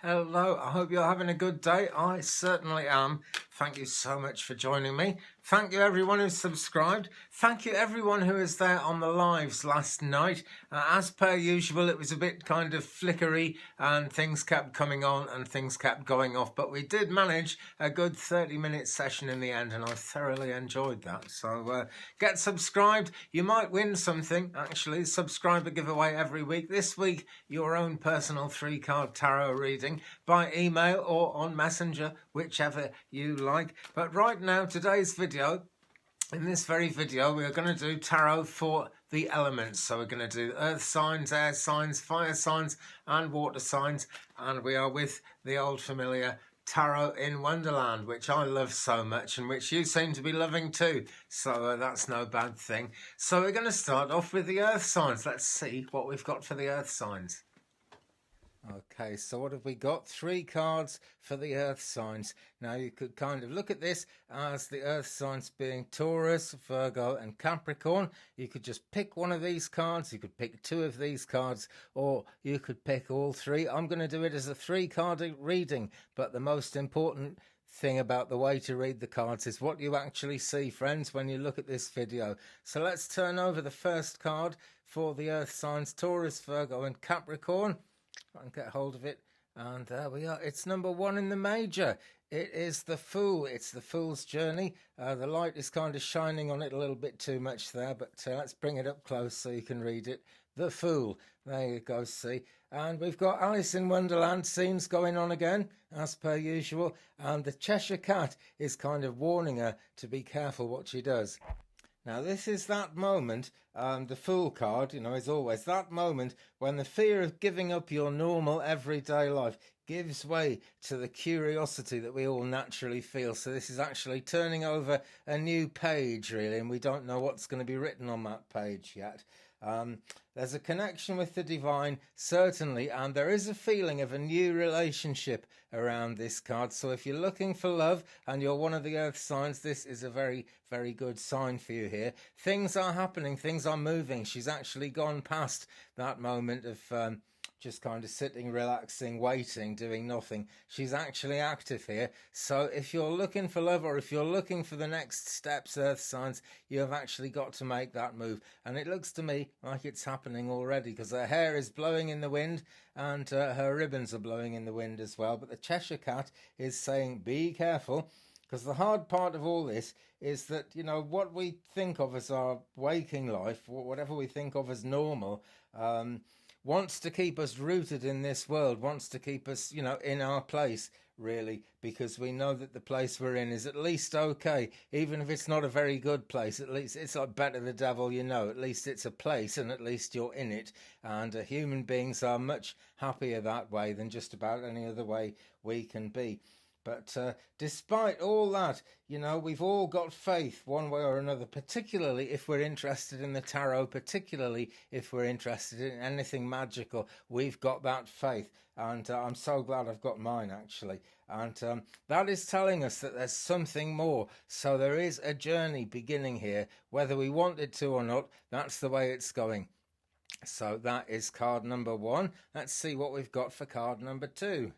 Hello, I hope you're having a good day. I certainly am. Thank you so much for joining me. Thank you everyone who's subscribed. Thank you everyone who was there on the lives last night. As per usual, it was a bit kind of flickery and things kept coming on and things kept going off. But we did manage a good 30-minute session in the end and I thoroughly enjoyed that. So get subscribed. You might win something, actually. Subscriber giveaway every week. This week, your own personal 3-card tarot reading by email or on Messenger, whichever you like. But right now, today's video, in this very video, we are going to do tarot for the elements. So we're going to do earth signs, air signs, fire signs, and water signs. And we are with the old familiar Tarot in Wonderland, which I love so much and which you seem to be loving too. So that's no bad thing. So we're going to start off with the earth signs. Let's see what we've got for the earth signs. Okay, so what have we got? 3 cards for the earth signs. Now you could kind of look at this as the earth signs being Taurus, Virgo and Capricorn. You could just pick one of these cards, you could pick 2 of these cards, or you could pick all 3. I'm going to do it as a 3-card reading, but the most important thing about the way to read the cards is what you actually see, friends, when you look at this video. So let's turn over the first card for the earth signs, Taurus, Virgo and Capricorn. I can get hold of it, and there we are. It's number 1 in the major. It is the Fool. It's the Fool's Journey. The light is kind of shining on it a little bit too much there, but let's bring it up close so you can read it. The Fool. There you go, see. And we've got Alice in Wonderland scenes going on again, as per usual, and the Cheshire Cat is kind of warning her to be careful what she does. Now this is that moment, the Fool card, you know, is always that moment when the fear of giving up your normal everyday life gives way to the curiosity that we all naturally feel. So this is actually turning over a new page, really, and we don't know what's going to be written on that page yet. There's a connection with the divine, certainly, and there is a feeling of a new relationship around this card. So if you're looking for love and you're one of the earth signs, this is a very, very good sign for you here. Things are happening, things are moving. She's actually gone past that moment of just kind of sitting, relaxing, waiting, doing nothing. She's actually active here. So if you're looking for love or if you're looking for the next steps, earth signs, you have actually got to make that move. And it looks to me like it's happening already because her hair is blowing in the wind and her ribbons are blowing in the wind as well. But the Cheshire Cat is saying, be careful. Because the hard part of all this is that, you know, what we think of as our waking life, whatever we think of as normal, wants to keep us rooted in this world, wants to keep us, you know, in our place, really, because we know that the place we're in is at least okay, even if it's not a very good place. At least it's like better the devil you know. At least it's a place and at least you're in it. And human beings are much happier that way than just about any other way we can be. But despite all that, you know, we've all got faith one way or another, particularly if we're interested in the tarot, particularly if we're interested in anything magical. We've got that faith, and I'm so glad I've got mine, actually. And that is telling us that there's something more. So there is a journey beginning here, whether we want it to or not. That's the way it's going. So that is card number 1. Let's see what we've got for card number 2.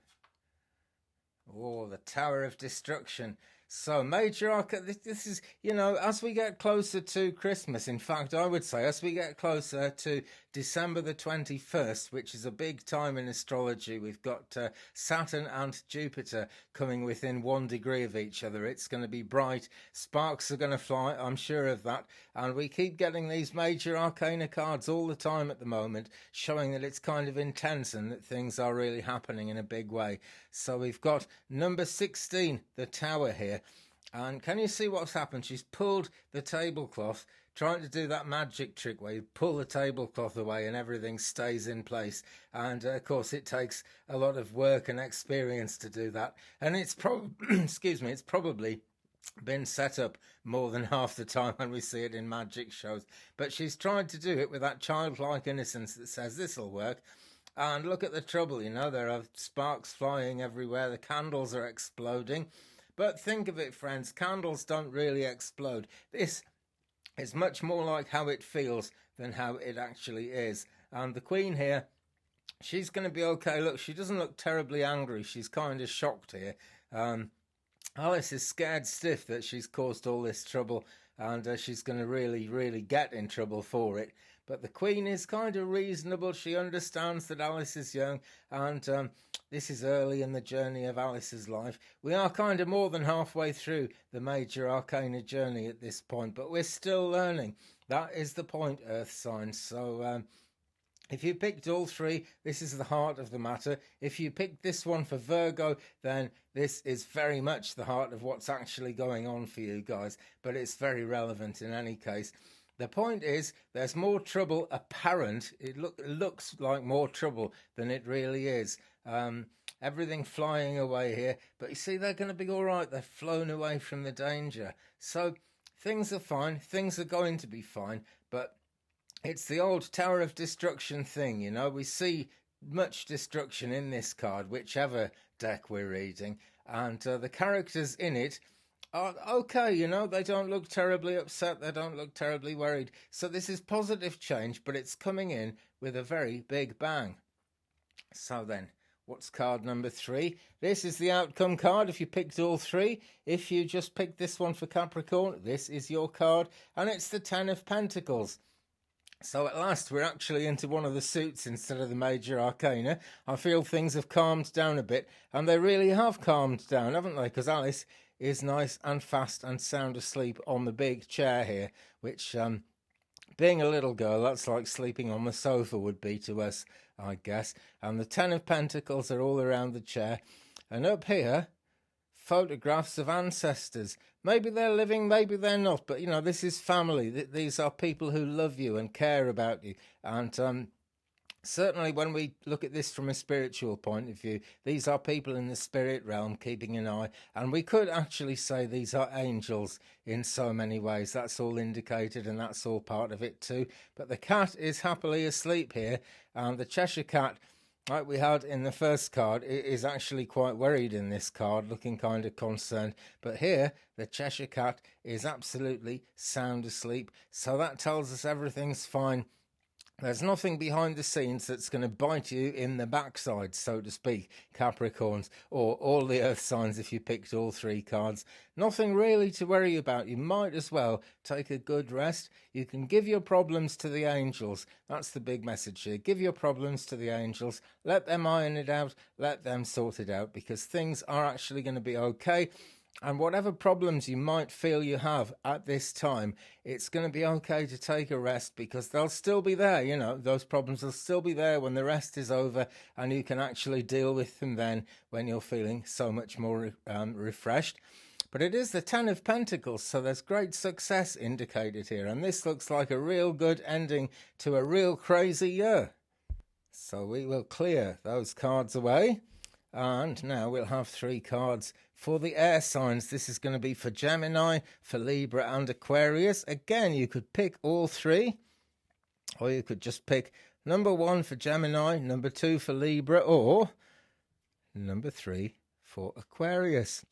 Oh, the Tower of Destruction. So, major arcana, this is, you know, as we get closer to Christmas, in fact, I would say, as we get closer to December the 21st, which is a big time in astrology, we've got Saturn and Jupiter coming within 1 degree of each other. It's going to be bright, sparks are going to fly, I'm sure of that, and we keep getting these major arcana cards all the time at the moment, showing that it's kind of intense and that things are really happening in a big way. So we've got number 16, the Tower here. And can you see what's happened? She's pulled the tablecloth, trying to do that magic trick where you pull the tablecloth away and everything stays in place. And of course, it takes a lot of work and experience to do that. And it's excuse me, it's probably been set up more than half the time when we see it in magic shows. But she's tried to do it with that childlike innocence that says this'll work. And look at the trouble, you know, there are sparks flying everywhere, the candles are exploding. But think of it, friends, candles don't really explode. This is much more like how it feels than how it actually is. And the Queen here she's going to be okay. Look, she doesn't look terribly angry. She's kind of shocked here. Alice is scared stiff that she's caused all this trouble, and she's going to really get in trouble for it. But the Queen is kind of reasonable. She understands that Alice is young, and this is early in the journey of Alice's life. We are kind of more than halfway through the major arcana journey at this point, but we're still learning. That is the point, Earth signs. So if you picked all three, this is the heart of the matter. If you picked this one for Virgo, then this is very much the heart of what's actually going on for you guys. But it's very relevant in any case. The point is, there's more trouble apparent. It looks like more trouble than it really is. Everything flying away here. But you see, they're going to be all right. They've flown away from the danger. So things are fine. Things are going to be fine. But it's the old Tower of Destruction thing, you know. We see much destruction in this card, whichever deck we're reading. And the characters in it are okay, you know. They don't look terribly upset. They don't look terribly worried. So this is positive change, but it's coming in with a very big bang. So then, what's card number 3? This is the outcome card if you picked all 3. If you just picked this one for Capricorn, this is your card. And it's the 10 of Pentacles. So at last we're actually into one of the suits instead of the major arcana. I feel things have calmed down a bit, and they really have calmed down, haven't they? Because Alice is nice and fast and sound asleep on the big chair here, which, being a little girl, that's like sleeping on the sofa would be to us, I guess. And the 10 of Pentacles are all around the chair. And up here, photographs of ancestors. Maybe they're living, maybe they're not, but you know, this is family. These are people who love you and care about you. And certainly when we look at this from a spiritual point of view, these are people in the spirit realm keeping an eye. And we could actually say these are angels in so many ways. That's all indicated, and that's all part of it too. But the cat is happily asleep here, and the Cheshire Cat, like we had in the first card, it is actually quite worried in this card, looking kind of concerned. But here, the Cheshire Cat is absolutely sound asleep. So that tells us everything's fine. There's nothing behind the scenes that's going to bite you in the backside, so to speak, Capricorns, or all the earth signs if you picked all 3 cards. Nothing really to worry about. You might as well take a good rest. You can give your problems to the angels. That's the big message here. Give your problems to the angels. Let them iron it out. Let them sort it out, because things are actually going to be okay. And whatever problems you might feel you have at this time, it's going to be okay to take a rest, because they'll still be there, you know. Those problems will still be there when the rest is over, and you can actually deal with them then when you're feeling so much more refreshed. But it is the 10 of Pentacles, so there's great success indicated here. And this looks like a real good ending to a real crazy year. So we will clear those cards away. And now we'll have 3 cards for the air signs. This is going to be for Gemini, for Libra and Aquarius. Again, you could pick all 3, or you could just pick number 1 for Gemini, number 2 for Libra, or number 3 for Aquarius.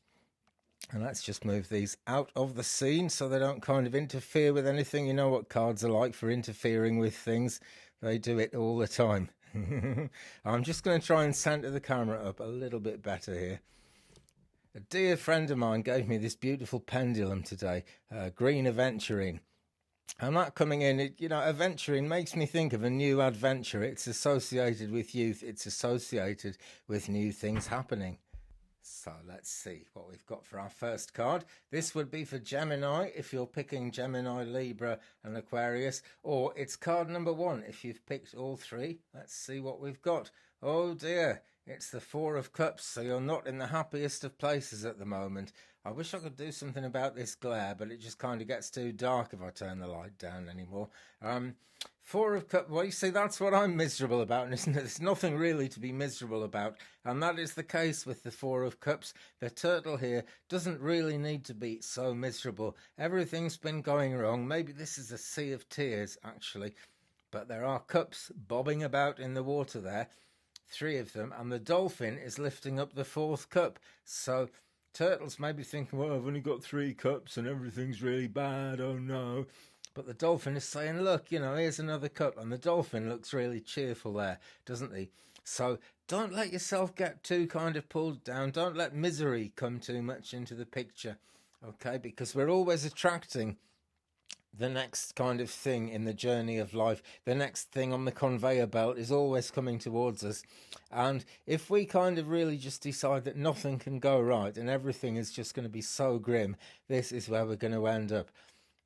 And let's just move these out of the scene so they don't kind of interfere with anything. You know what cards are like for interfering with things. They do it all the time. I'm just going to try and center the camera up a little bit better here. A dear friend of mine gave me this beautiful pendulum today, green aventurine. And that coming in, you know, aventurine makes me think of a new adventure. It's associated with youth. It's associated with new things happening. So let's see what we've got for our first card. This would be for Gemini if you're picking Gemini, Libra and Aquarius, or it's card number 1 if you've picked all 3. Let's see what we've got. Oh dear, it's the 4 of Cups, so you're not in the happiest of places at the moment. I wish I could do something about this glare, but it just kind of gets too dark if I turn the light down anymore. 4 of Cups, well, you see, that's what I'm miserable about, isn't it? There's nothing really to be miserable about, and that is the case with the 4 of Cups. The turtle here doesn't really need to be so miserable. Everything's been going wrong. Maybe this is a sea of tears, actually, but there are cups bobbing about in the water there, 3 of them, and the dolphin is lifting up the 4th cup. So turtles may be thinking, well, I've only got 3 cups and everything's really bad, oh no. But the dolphin is saying, look, you know, here's another cup. And the dolphin looks really cheerful there, doesn't he? So don't let yourself get too kind of pulled down. Don't let misery come too much into the picture, okay? Because we're always attracting the next kind of thing in the journey of life. The next thing on the conveyor belt is always coming towards us. And if we kind of really just decide that nothing can go right and everything is just going to be so grim, this is where we're going to end up.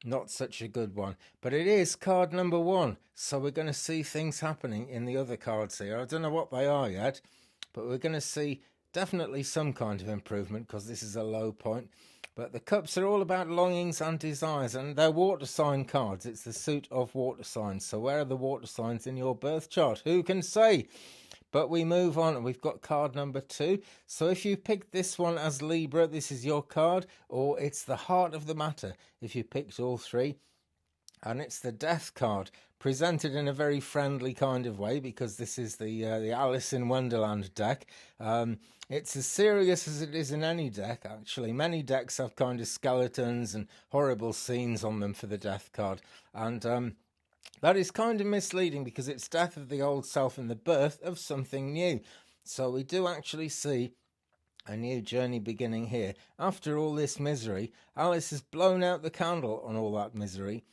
Not such a good one. But it is card number 1. So we're going to see things happening in the other cards here. I don't know what they are yet, but we're going to see definitely some kind of improvement because this is a low point. But the cups are all about longings and desires, and they're water sign cards. It's the suit of water signs. So where are the water signs in your birth chart? Who can say? But we move on, and we've got card number 2. So if you picked this one as Libra, this is your card, or it's the heart of the matter if you picked all 3. And it's the Death card, presented in a very friendly kind of way, because this is the Alice in Wonderland deck. It's as serious as it is in any deck, actually. Many decks have kind of skeletons and horrible scenes on them for the Death card. And that is kind of misleading, because it's death of the old self and the birth of something new. So we do actually see a new journey beginning here. After all this misery, Alice has blown out the candle on all that misery.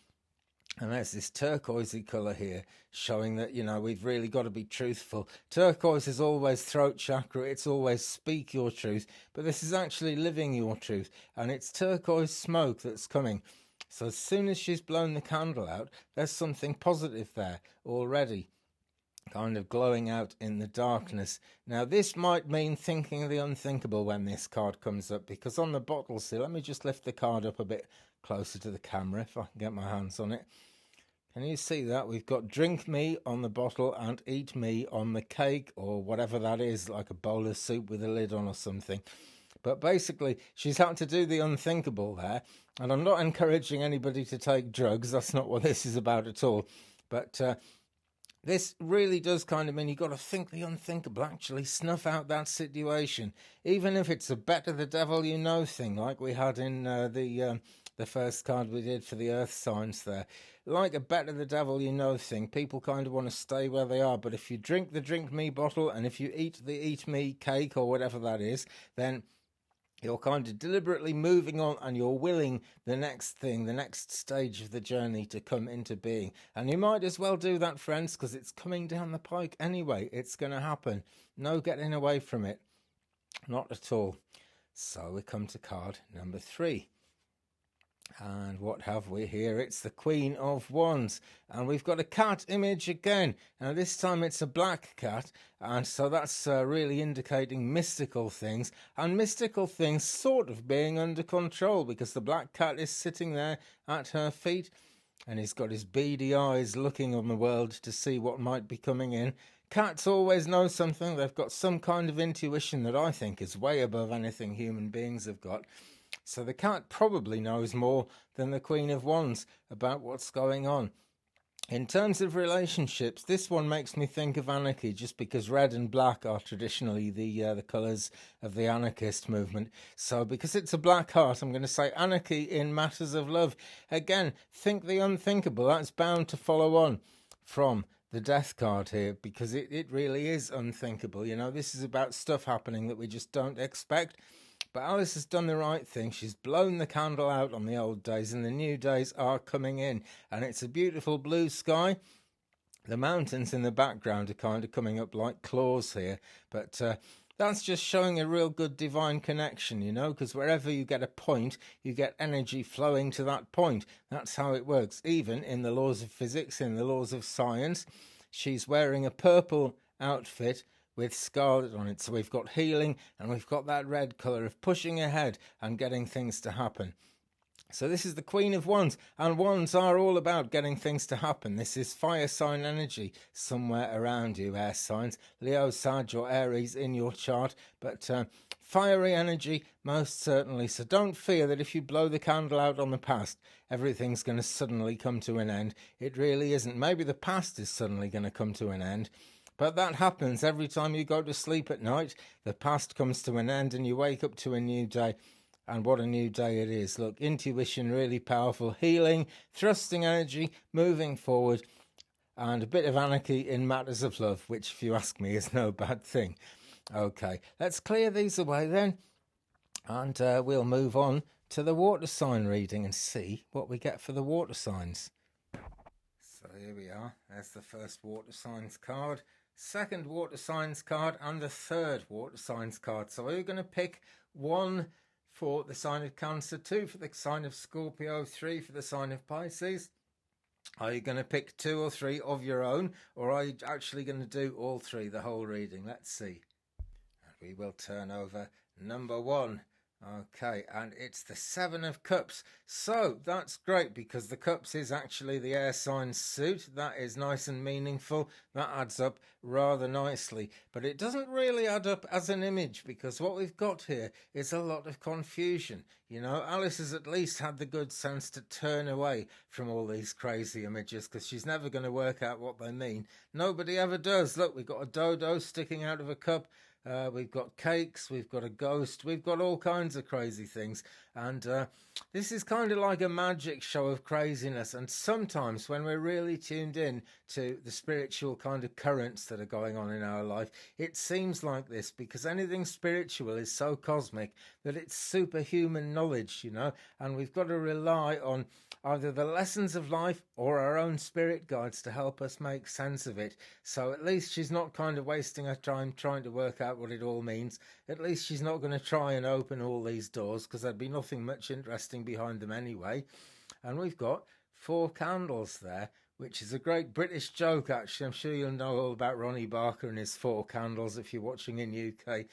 And there's this turquoisey colour here, showing that, you know, we've really got to be truthful. Turquoise is always throat chakra, it's always speak your truth, but this is actually living your truth. And it's turquoise smoke that's coming. So as soon as she's blown the candle out, there's something positive there already, kind of glowing out in the darkness. Now, this might mean thinking the unthinkable when this card comes up, because on the bottle, see, let me just lift the card up a bit closer to the camera if I can get my hands on it. Can you see that? We've got drink me on the bottle and eat me on the cake, or whatever that is, like a bowl of soup with a lid on or something. But basically, she's had to do the unthinkable there. And I'm not encouraging anybody to take drugs. That's not what this is about at all. But this really does kind of mean you've got to think the unthinkable, actually snuff out that situation. Even if it's a better the devil you know thing, like we had in the first card we did for the earth signs there. Like a better the devil you know thing, people kind of want to stay where they are. But if you drink the drink me bottle, and if you eat the eat me cake or whatever that is, then you're kind of deliberately moving on, and you're willing the next thing, the next stage of the journey to come into being. And you might as well do that, friends, because it's coming down the pike anyway. It's going to happen. No getting away from it. Not at all. So we come to card number 3. And what have we here? It's the Queen of Wands. And we've got a cat image again. Now this time it's a black cat. And so that's really indicating mystical things. And mystical things sort of being under control, because the black cat is sitting there at her feet. And he's got his beady eyes looking on the world to see what might be coming in. Cats always know something. They've got some kind of intuition that I think is way above anything human beings have got. So the cat probably knows more than the Queen of Wands about what's going on. In terms of relationships, this one makes me think of anarchy, just because red and black are traditionally the colours of the anarchist movement. So because it's a black heart, I'm going to say anarchy in matters of love. Again, think the unthinkable. That's bound to follow on from the death card here, because it really is unthinkable. You know, this is about stuff happening that we just don't expect. But Alice has done the right thing. She's blown the candle out on the old days, and the new days are coming in. And it's a beautiful blue sky. The mountains in the background are kind of coming up like claws here. But that's just showing a real good divine connection, you know, because wherever you get a point, you get energy flowing to that point. That's how it works. Even in the laws of physics, in the laws of science, she's wearing a purple outfit with scarlet on it. So we've got healing, and we've got that red colour of pushing ahead and getting things to happen. So this is the Queen of Wands, and Wands are all about getting things to happen. This is fire sign energy somewhere around you, air signs, Leo, Sag or Aries in your chart, but fiery energy most certainly. So don't fear that if you blow the candle out on the past, everything's going to suddenly come to an end. It really isn't. Maybe the past is suddenly going to come to an end, but that happens every time you go to sleep at night. The past comes to an end and you wake up to a new day. And what a new day it is. Look, intuition really powerful, healing, thrusting energy, moving forward. and a bit of anarchy in matters of love, which, if you ask me, is no bad thing. Okay, let's clear these away then, and we'll move on to the water sign reading and see what we get for the water signs. So here we are. There's the first water signs card, second water signs card, and the third water signs card. So we're going to pick 1 for the sign of Cancer, 2 for the sign of Scorpio, 3 for the sign of Pisces. Are you going to pick 2 or 3 of your own, or are you actually going to do all 3, the whole reading? Let's see. And we will turn over number 1. Okay, and it's the 7 of Cups. So that's great, because the Cups is actually the air sign suit. That is nice and meaningful. That adds up rather nicely. But it doesn't really add up as an image, because what we've got here is a lot of confusion. You know, Alice has at least had the good sense to turn away from all these crazy images, because she's never going to work out what they mean. Nobody ever does. Look, we've got a dodo sticking out of a cup. We've got cakes, we've got a ghost, we've got all kinds of crazy things. And this is kind of like a magic show of craziness. And sometimes when we're really tuned in to the spiritual kind of currents that are going on in our life, it seems like this, because anything spiritual is so cosmic that it's superhuman knowledge, you know, and we've got to rely on either the lessons of life or our own spirit guides to help us make sense of it. So at least she's not kind of wasting her time trying to work out what it all means. At least she's not going to try and open all these doors, because there'd be nothing much interesting behind them anyway. And we've got 4 candles there, which is a great British joke, actually. I'm sure you'll know all about Ronnie Barker and his 4 candles if you're watching in UK.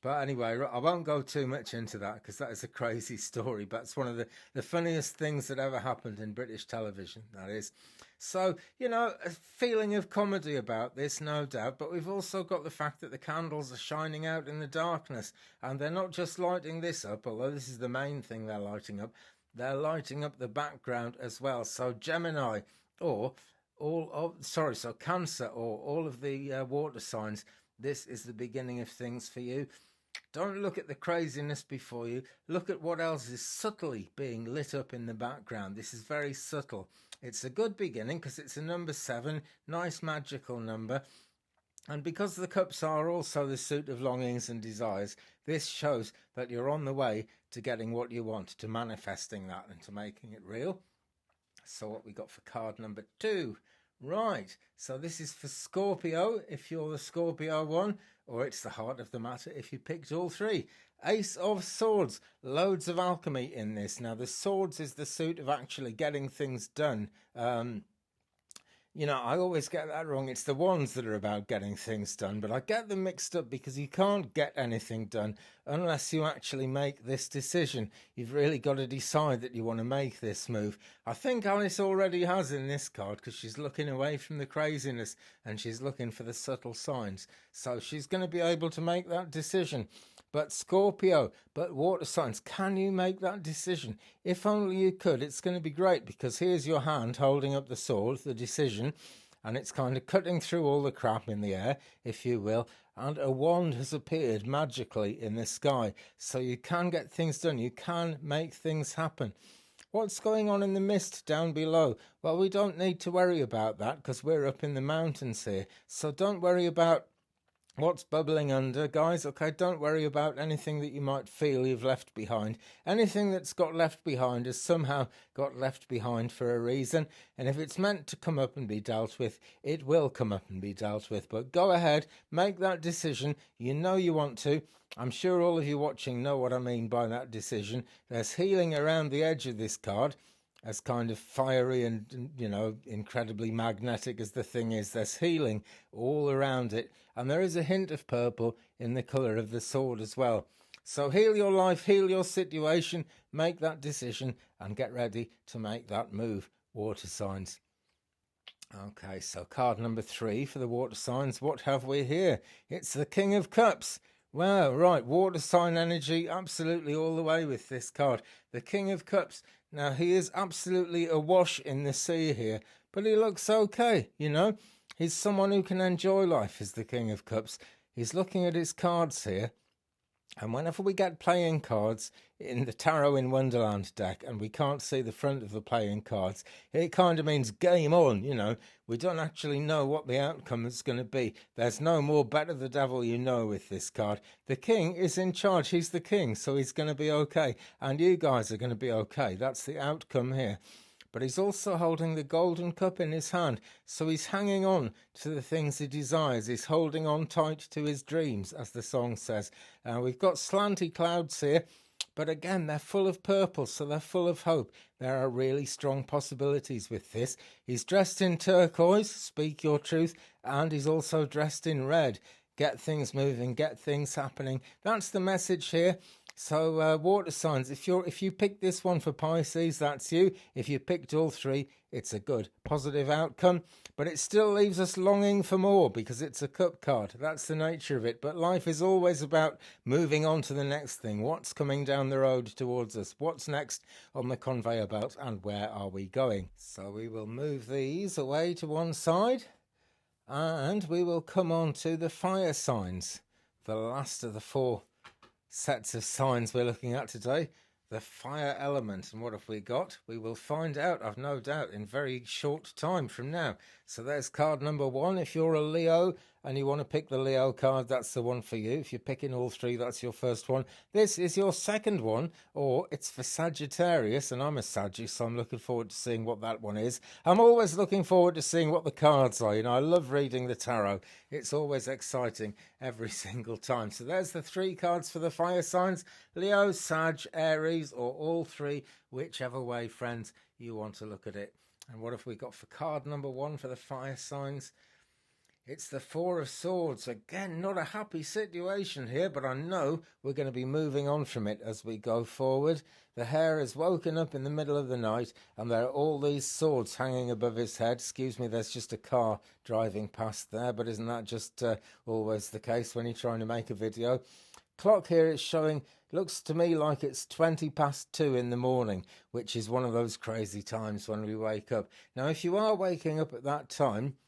But anyway, I won't go too much into that, because that is a crazy story. But it's one of the funniest things that ever happened in British television, that is. So, you know, a feeling of comedy about this, no doubt. But we've also got the fact that the candles are shining out in the darkness. And they're not just lighting this up, although this is the main thing they're lighting up. They're lighting up the background as well. So Gemini, or so Cancer, or all of the water signs, this is the beginning of things for you. Don't look at the craziness before you. Look at what else is subtly being lit up in the background. This is very subtle. It's a good beginning, because it's a number 7, nice magical number. And because the cups are also the suit of longings and desires, this shows that you're on the way to getting what you want, to manifesting that and to making it real. So what we got for card number 2? Right, so this is for Scorpio, if you're the Scorpio one, or it's the heart of the matter if you picked all 3. Ace of Swords, loads of alchemy in this. Now, the swords is the suit of actually getting things done. You know, I always get that wrong. It's the wands that are about getting things done, but I get them mixed up, because you can't get anything done unless you actually make this decision. You've really got to decide that you want to make this move. I think Alice already has in this card, because she's looking away from the craziness and she's looking for the subtle signs. So she's going to be able to make that decision. But Scorpio, but water signs, can you make that decision? If only you could. It's going to be great, because here's your hand holding up the sword, the decision, and it's kind of cutting through all the crap in the air, if you will, and a wand has appeared magically in the sky. So you can get things done. You can make things happen. What's going on in the mist down below? Well, we don't need to worry about that, because we're up in the mountains here. So don't worry about what's bubbling under, guys. Okay, don't worry about anything that you might feel you've left behind. Anything that's got left behind has somehow got left behind for a reason. And if it's meant to come up and be dealt with, it will come up and be dealt with. But go ahead, make that decision. You know you want to. I'm sure all of you watching know what I mean by that decision. There's healing around the edge of this card. As kind of fiery and, you know, incredibly magnetic as the thing is, there's healing all around it. And there is a hint of purple in the colour of the sword as well. So heal your life, heal your situation, make that decision and get ready to make that move, water signs. Okay, so card number 3 for the water signs. What have we here? It's the King of Cups. Well, right, water sign energy absolutely all the way with this card. The King of Cups. Now, he is absolutely awash in the sea here, but he looks okay, you know. He's someone who can enjoy life as the King of Cups. He's looking at his cards here, And whenever we get playing cards in the Tarot in Wonderland deck and we can't see the front of the playing cards, it kind of means game on, you know. We don't actually know what the outcome is going to be. There's no more better the devil you know with this card. The king is in charge. He's the king, so he's going to be okay. And you guys are going to be okay. That's the outcome here. But he's also holding the golden cup in his hand, so he's hanging on to the things he desires. He's holding on tight to his dreams, as the song says. We've got slanty clouds here, but again, they're full of purple, so they're full of hope. There are really strong possibilities with this. He's dressed in turquoise, speak your truth, and he's also dressed in red. Get things moving, get things happening. That's the message here. So water signs, if you picked this one for Pisces, that's you. If you picked all three, it's a good positive outcome, but it still leaves us longing for more because it's a cup card. That's the nature of it. But life is always about moving on to the next thing. What's coming down the road towards us? What's next on the conveyor belt, and where are we going? So we will move these away to one side, and we will come on to the fire signs, the last of the four sets of signs we're looking at today. The fire element. And what have we got? We will find out, I've no doubt, in very short time from now. So there's card number one. If you're a Leo and you want to pick the Leo card, that's the one for you. If you're picking all three, that's your first one. This is your second one, or it's for Sagittarius, and I'm a Sagittarius, so I'm looking forward to seeing what that one is. I'm always looking forward to seeing what the cards are. You know, I love reading the tarot. It's always exciting every single time. So there's the three cards for the fire signs: Leo, Sag, Aries, or all three, whichever way, friends, you want to look at it. And what have we got for card number one for the fire signs? It's the Four of Swords. Again, not a happy situation here, but I know we're going to be moving on from it as we go forward. The hare has woken up in the middle of the night, and there are all these swords hanging above his head. Excuse me, there's just a car driving past there, but isn't that just always the case when you're trying to make a video? Clock here is showing, looks to me like it's 2:20 in the morning, which is one of those crazy times when we wake up. Now, if you are waking up at that time,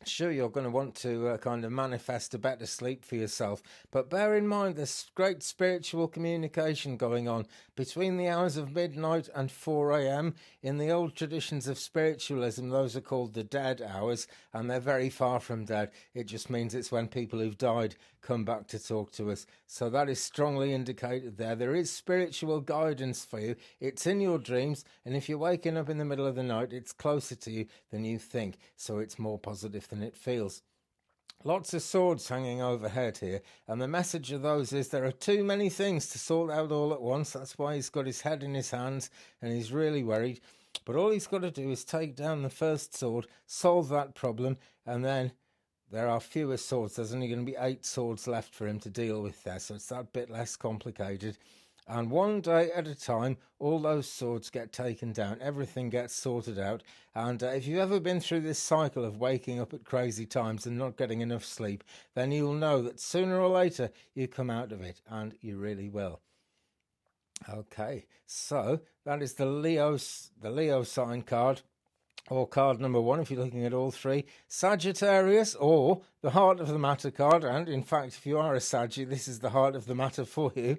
sure, you're going to want to kind of manifest a better sleep for yourself, but bear in mind there's great spiritual communication going on between the hours of midnight and 4 a.m. In the old traditions of spiritualism, those are called the dead hours, and they're very far from dead. It just means it's when people who've died come back to talk to us. So that is strongly indicated there. There is spiritual guidance for you. It's in your dreams, and if you're waking up in the middle of the night, it's closer to you than you think, so it's more positive than it feels. Lots of swords hanging overhead here, and the message of those is there are too many things to sort out all at once. That's why he's got his head in his hands and he's really worried. But all he's got to do is take down the first sword, solve that problem, and then there are fewer swords. There's only going to be 8 swords left for him to deal with there, so it's that bit less complicated. And one day at a time, all those swords get taken down. Everything gets sorted out. And if you've ever been through this cycle of waking up at crazy times and not getting enough sleep, then you'll know that sooner or later you come out of it, and you really will. Okay, so that is the Leo sign card, or card number one if you're looking at all three. Sagittarius, or the heart of the matter card, and in fact if you are a Saggy, this is the heart of the matter for you.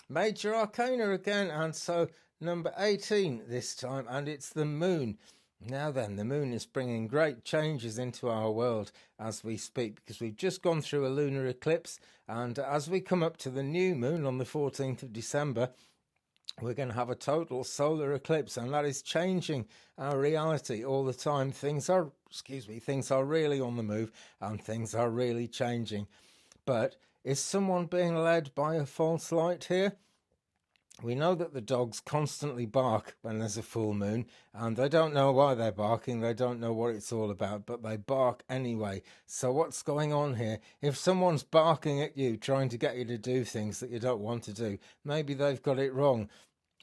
Major Arcana again, and so number 18 this time, and it's the moon. Now then, the moon is bringing great changes into our world as we speak, because we've just gone through a lunar eclipse, and as we come up to the new moon on the 14th of December, we're going to have a total solar eclipse, and that is changing our reality all the time. Things are really on the move, and things are really changing. But is someone being led by a false light here? We know that the dogs constantly bark when there's a full moon, and they don't know why they're barking, they don't know what it's all about, but they bark anyway. So what's going on here? If someone's barking at you, trying to get you to do things that you don't want to do, maybe they've got it wrong.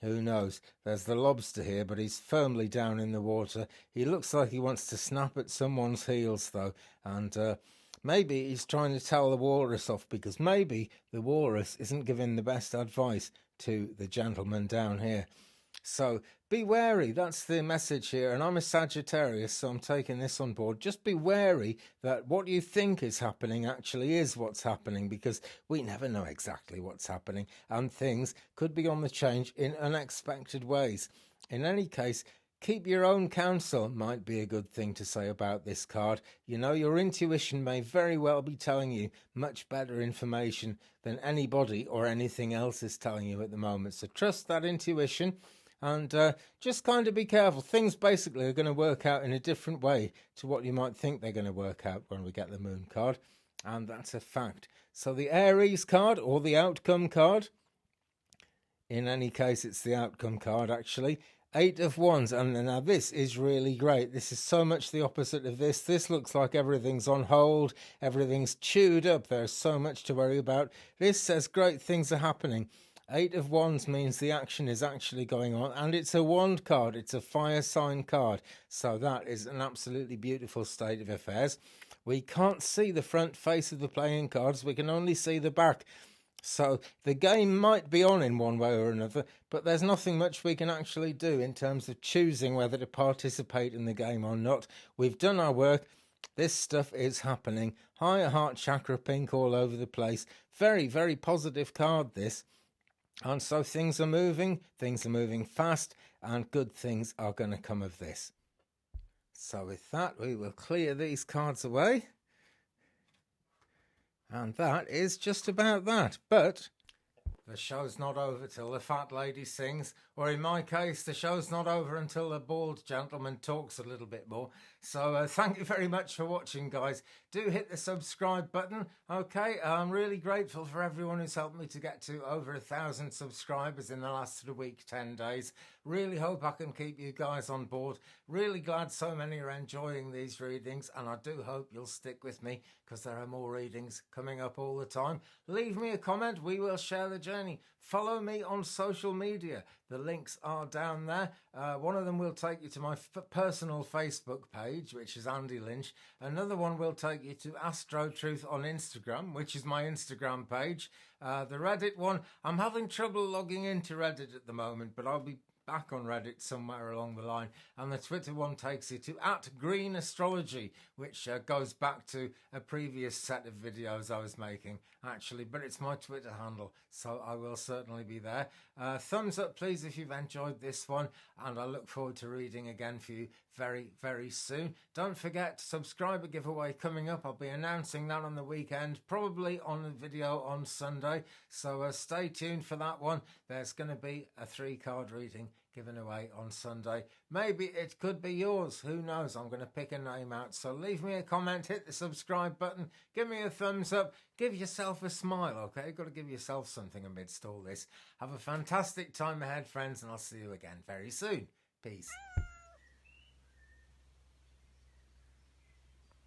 Who knows? There's the lobster here, but he's firmly down in the water. He looks like he wants to snap at someone's heels, though, and maybe he's trying to tell the walrus off, because maybe the walrus isn't giving the best advice to the gentleman down here. So be wary. That's the message here. And I'm a Sagittarius, so I'm taking this on board. Just be wary that what you think is happening actually is what's happening, because we never know exactly what's happening, and things could be on the change in unexpected ways. In any case, keep your own counsel might be a good thing to say about this card. You know, your intuition may very well be telling you much better information than anybody or anything else is telling you at the moment. So trust that intuition, and just kind of be careful. Things basically are going to work out in a different way to what you might think they're going to work out when we get the Moon card. And that's a fact. So the Aries card, or the outcome card, in any case, it's the outcome card, actually. 8 of Wands, and now this is really great. This is so much the opposite of this. This looks like everything's on hold, everything's chewed up, there's so much to worry about. This says great things are happening. 8 of Wands means the action is actually going on, and it's a wand card, it's a fire sign card. So that is an absolutely beautiful state of affairs. We can't see the front face of the playing cards, we can only see the back. So the game might be on in one way or another, but there's nothing much we can actually do in terms of choosing whether to participate in the game or not. We've done our work. This stuff is happening. Higher heart chakra pink all over the place. Very, very positive card, this. And so things are moving fast, and good things are going to come of this. So with that, we will clear these cards away. And that is just about that. But the show's not over till the fat lady sings, or in my case, the show's not over until the bald gentleman talks a little bit more. So thank you very much for watching, guys. Do hit the subscribe button. Okay, I'm really grateful for everyone who's helped me to get to over 1,000 subscribers in the last week, 10 days. Really hope I can keep you guys on board. Really glad so many are enjoying these readings, and I do hope you'll stick with me, because there are more readings coming up all the time. Leave me a comment. We will share the journey. Follow me on social media. The links are down there. One of them will take you to my personal Facebook page, which is Andy Lynch. Another one will take you to Astro Truth on Instagram, which is my Instagram page. The Reddit one, I'm having trouble logging into Reddit at the moment, but I'll be back on Reddit somewhere along the line. And the Twitter one takes you to @GreenAstrology, which goes back to a previous set of videos I was making, actually, but it's my Twitter handle, so I will certainly be there. Thumbs up, please, if you've enjoyed this one, and I look forward to reading again for you very, very soon. Don't forget, subscriber giveaway coming up. I'll be announcing that on the weekend, probably on a video on Sunday, so stay tuned for that one. There's going to be a 3-card reading given away on Sunday. Maybe it could be yours, who knows? I'm going to pick a name out, so leave me a comment, hit the subscribe button, give me a thumbs up, give yourself a smile, okay? You've got to give yourself something amidst all this. Have a fantastic time ahead, friends, and I'll see you again very soon. Peace.